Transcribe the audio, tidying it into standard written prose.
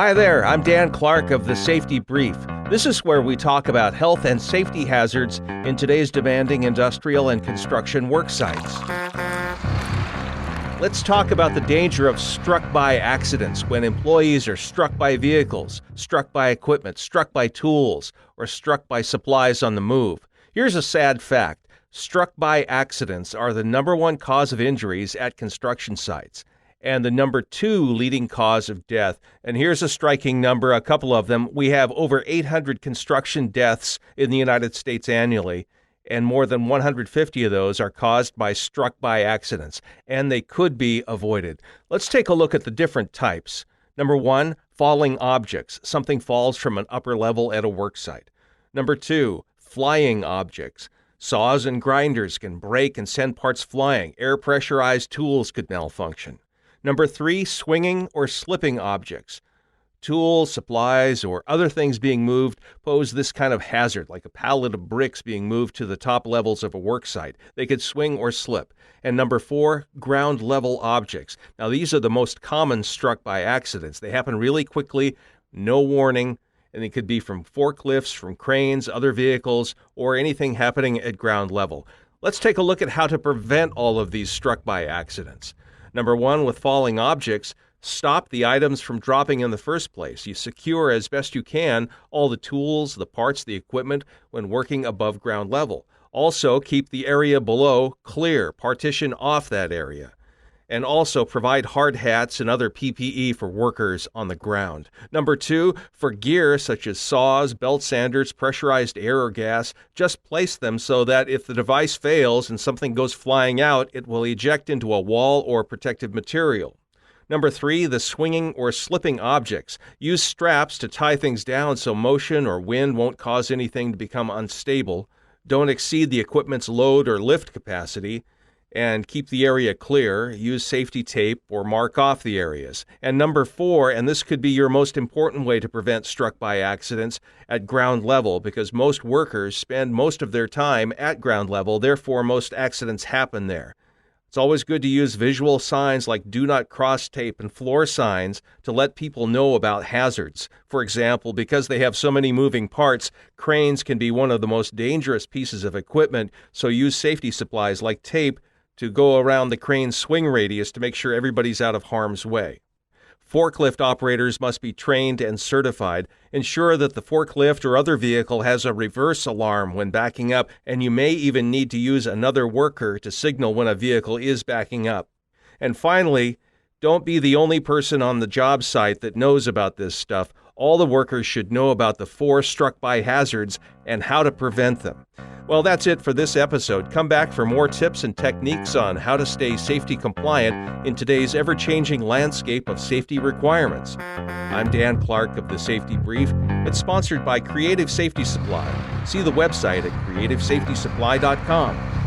Hi there, I'm Dan Clark of the Safety Brief. This is where we talk about health and safety hazards in today's demanding industrial and construction work sites. Let's talk about the danger of struck-by accidents when employees are struck by vehicles, struck by equipment, struck by tools, or struck by supplies on the move. Here's a sad fact. Struck-by accidents are the number one cause of injuries at construction sites and the number two leading cause of death. And here's a striking number, a couple of them. We have over 800 construction deaths in the United States annually, and more than 150 of those are caused by struck-by accidents, and they could be avoided. Let's take a look at the different types. Number one, falling objects. Something falls from an upper level at a work site. Number two, flying objects. Saws and grinders can break and send parts flying. Air-pressurized tools could malfunction. Number three, swinging or slipping objects. Tools, supplies, or other things being moved pose this kind of hazard, like a pallet of bricks being moved to the top levels of a work site. They could swing or slip. And number four, ground level objects. Now, these are the most common struck by accidents. They happen really quickly, no warning, and they could be from forklifts, from cranes, other vehicles, or anything happening at ground level. Let's take a look at how to prevent all of these struck by accidents. Number one, with falling objects, stop the items from dropping in the first place. You secure as best you can all the tools, the parts, the equipment when working above ground level. Also, keep the area below clear, partition off that area. And also provide hard hats and other PPE for workers on the ground. Number two, for gear such as saws, belt sanders, pressurized air or gas, just place them so that if the device fails and something goes flying out, it will eject into a wall or protective material. Number three, the swinging or slipping objects. Use straps to tie things down so motion or wind won't cause anything to become unstable. Don't exceed the equipment's load or lift capacity. And keep the area clear. Use safety tape or mark off the areas. And number four, and this could be your most important way to prevent struck-by accidents, at ground level, because most workers spend most of their time at ground level, therefore most accidents happen there. It's always good to use visual signs like do not cross tape and floor signs to let people know about hazards. For example, because they have so many moving parts, cranes can be one of the most dangerous pieces of equipment, so use safety supplies like tape to go around the crane's swing radius to make sure everybody's out of harm's way. Forklift operators must be trained and certified. Ensure that the forklift or other vehicle has a reverse alarm when backing up, and you may even need to use another worker to signal when a vehicle is backing up. And finally, don't be the only person on the job site that knows about this stuff. All the workers should know about the four struck-by hazards and how to prevent them. Well, that's it for this episode. Come back for more tips and techniques on how to stay safety compliant in today's ever-changing landscape of safety requirements. I'm Dan Clark of the Safety Brief. It's sponsored by Creative Safety Supply. See the website at creativesafetysupply.com.